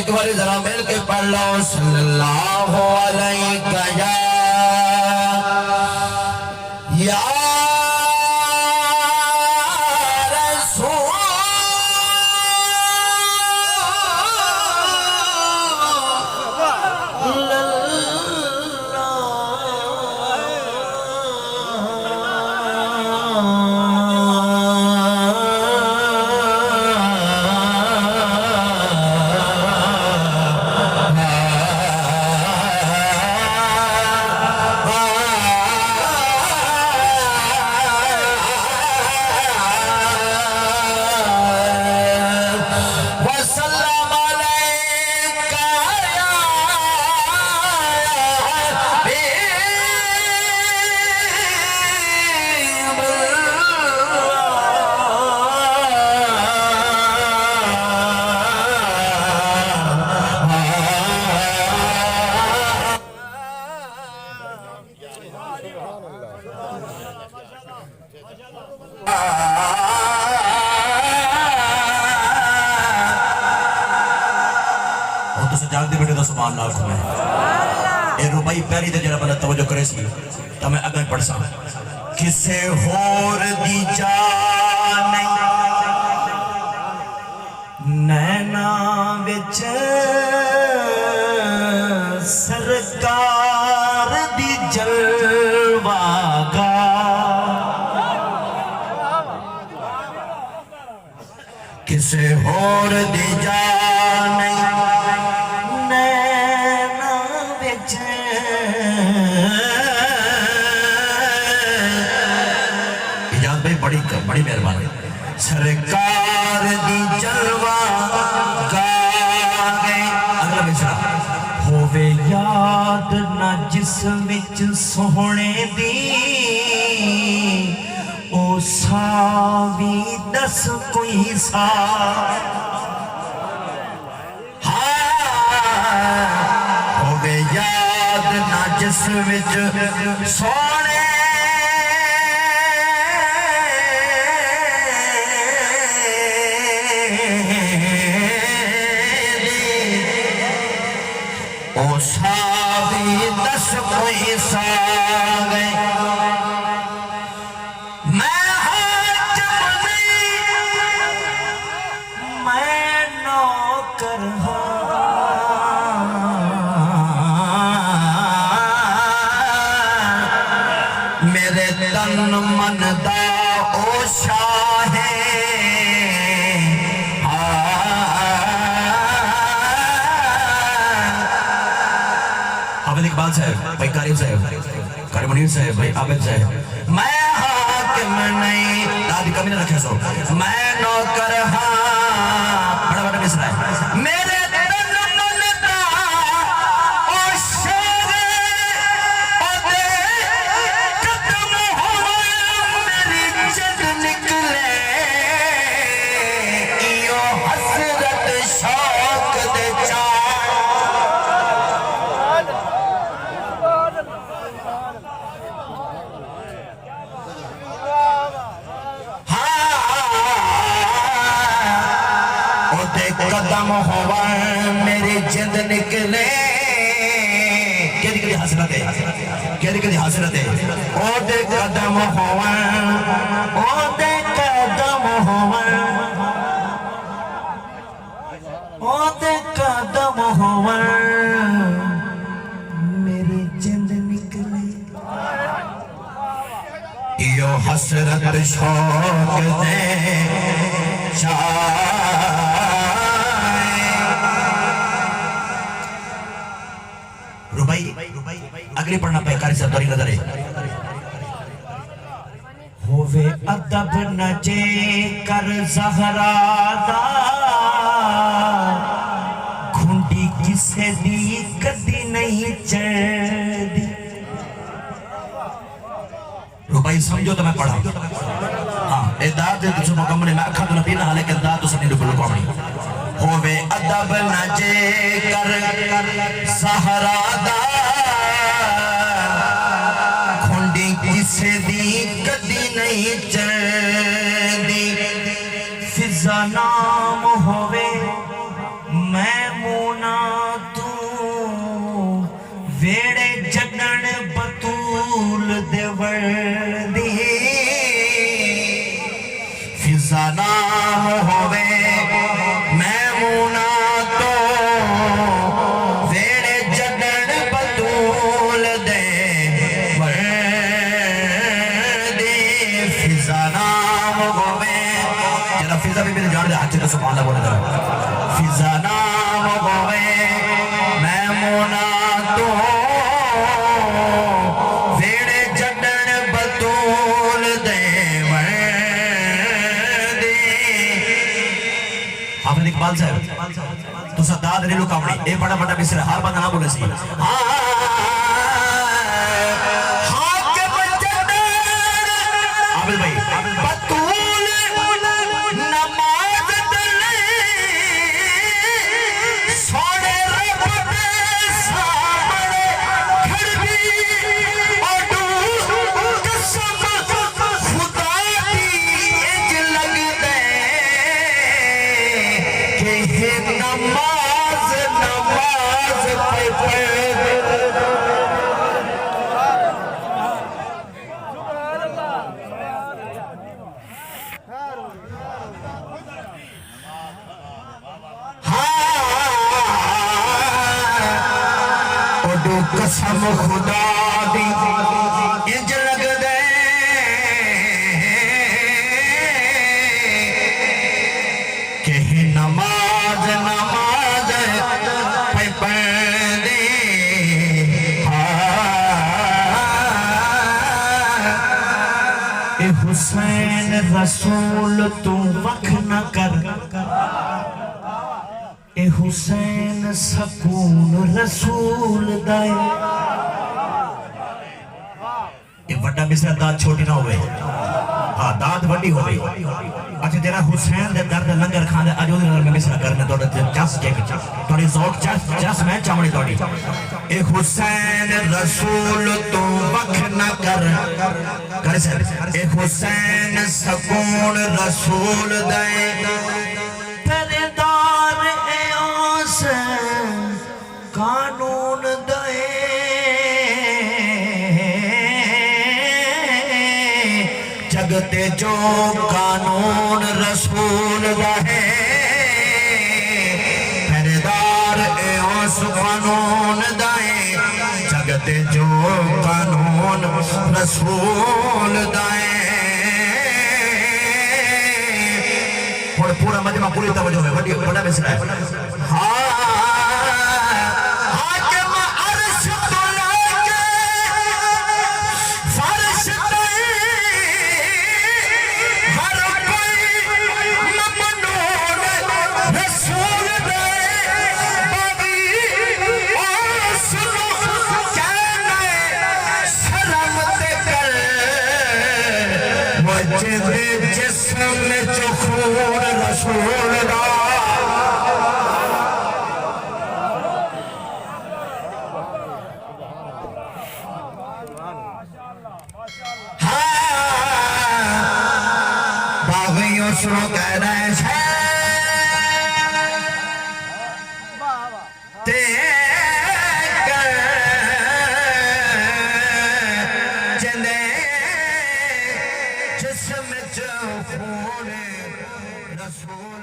एक बार जरा मिल के पढ़ लो सल्लल्लाहु अलैहि या जागते बेटे तो सुभान अल्लाह में ए रुपई पैरी ते जरा बंदा तवज्जो करे सी तो मैं अगे पढ़ सा किसे होर दी जान नैना विच सरकार दी जलवागा किसे होर दी जान बड़ी बड़ी मेहरबानी सरकार दी जलवा गाए अगला मिसरा होवे याद ना जिस विच सोहणे दी ओ सावी दस कोई सा होवे याद ना जिस विच सोहणे दस कोई सागे मैं मैं नौकर मेरे तन मन दा ओ शाहे इकबाल साहब भाई कारिम साहब कारिम साहब भाई आबिद साहब मैं हाकिम नहीं दादी कमी ना रखे सो मैं नौकर हाँ बड़ा बड़ा मिसरा है मेरे तन मन दा ओ शाहे ओ दे कदम हो मेरी जद निकले इयो हसरत शौक दे चा कदम होवा मेरी जिंद निकले केदी केदी हसरत है केदी केदी हसरत है ओ दे कदम होवा ओ दे कदम होवा ओ दे कदम होवा मेरी जिंद निकले यो हसरत शौक दे अगली पढ़ना पे कारी साहब तोरी नजर है होवे अदब न जे कर ज़हरा दा घुंडी किसे दी कदी नहीं चढ़दी रुपई समझो तो मैं पढ़ा हाँ ए दाद दे तुझे मुकम्मल मैं अखा तो न पीना लेकिन दाद तो सनी डुबल कोमड़ी होवे अदब न जे कर ज़हरा दा किसे दी कदी नहीं चढ़दी फिजा नाम होवे मैमून दी फिजा नाम होवे मैमूना तो वेड़े जडन बतूल दे दी फिजा नाम होवे जरा फिजा भी मेरे जान दे हाथ से सुभान अल्लाह बोले फिजा नाम होवे मैमूना तो वेड़े जडन बतूल दे हाफिज इकबाल साहब तो सदाद रेलू कामड़ी ए बड़ा बड़ा मिसर हर बंदा ना बोले सी आबिद भाई बतूल नमाज दले सोने रब दे सामने खड़बी ओडू कसम खुदा दी इंज लगदे के नमाज नमाज पे कसम खुदा दी इंज लगदे कि नमाज नमाज पे पढ़दे ए हुसैन रसूल तू वख न कर ए हुसैन सकून रसूल दाए ये बड़ा मिसरा दाद छोटी ना होवे हां दाद बड़ी होवे अच्छा तेरा हुसैन दे दर्द लंगर खांदे आज ओदे नाल मैं मिसरा करने तोड़े चस के तोड़ी जोक चस मैं चावड़ी तोड़ी ए हुसैन रसूल तू वख न कर कर से ए हुसैन सकून रसूल दाए कानून दे जगते जो कानून रसूल दे पहरेदार उस कानून दे जगते जो कानून रसूल दे पूरा मजमा पूरी तवज्जो है बड़ा मिसरा है हाँ सुनो कह रहे चंदे जिसम जो खून रसूल